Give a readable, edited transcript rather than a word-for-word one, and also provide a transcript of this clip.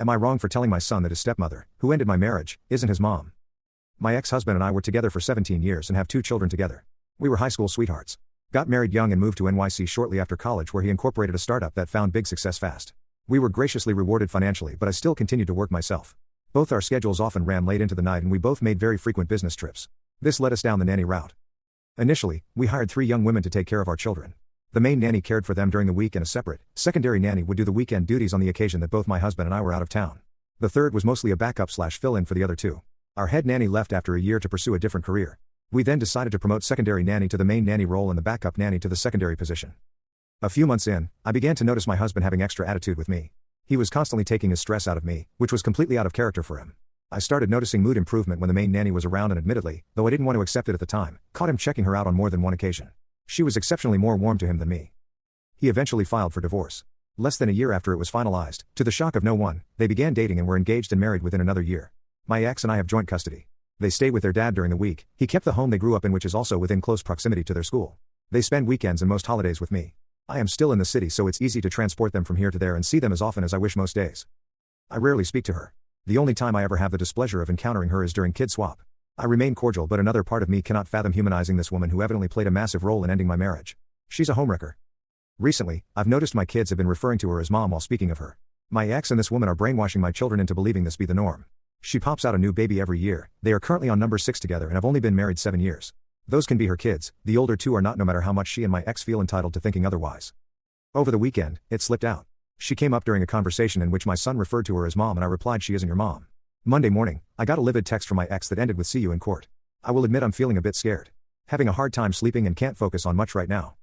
Am I wrong for telling my son that his stepmother, who ended my marriage, isn't his mom? My ex-husband and I were together for 17 years and have 2 children together. We were high school sweethearts. Got married young and moved to NYC shortly after college, where he incorporated a startup that found big success fast. We were graciously rewarded financially, but I still continued to work myself. Both our schedules often ran late into the night and we both made very frequent business trips. This led us down the nanny route. Initially, we hired 3 young women to take care of our children. The main nanny cared for them during the week and a separate, secondary nanny would do the weekend duties on the occasion that both my husband and I were out of town. The third was mostly a backup/fill-in for the other 2. Our head nanny left after a year to pursue a different career. We then decided to promote secondary nanny to the main nanny role and the backup nanny to the secondary position. A few months in, I began to notice my husband having extra attitude with me. He was constantly taking his stress out of me, which was completely out of character for him. I started noticing mood improvement when the main nanny was around and admittedly, though I didn't want to accept it at the time, caught him checking her out on more than one occasion. She was exceptionally more warm to him than me. He eventually filed for divorce. Less than a year after it was finalized, to the shock of no one, they began dating and were engaged and married within another year. My ex and I have joint custody. They stay with their dad during the week. He kept the home they grew up in, which is also within close proximity to their school. They spend weekends and most holidays with me. I am still in the city, so it's easy to transport them from here to there and see them as often as I wish most days. I rarely speak to her. The only time I ever have the displeasure of encountering her is during kid swap. I remain cordial, but another part of me cannot fathom humanizing this woman who evidently played a massive role in ending my marriage. She's a homewrecker. Recently, I've noticed my kids have been referring to her as mom while speaking of her. My ex and this woman are brainwashing my children into believing this be the norm. She pops out a new baby every year. They are currently on number 6 together and have only been married 7 years. Those can be her kids, the older 2 are not, no matter how much she and my ex feel entitled to thinking otherwise. Over the weekend, it slipped out. She came up during a conversation in which my son referred to her as mom and I replied, "She isn't your mom." Monday morning, I got a livid text from my ex that ended with "See you in court." I will admit I'm feeling a bit scared. Having a hard time sleeping and can't focus on much right now.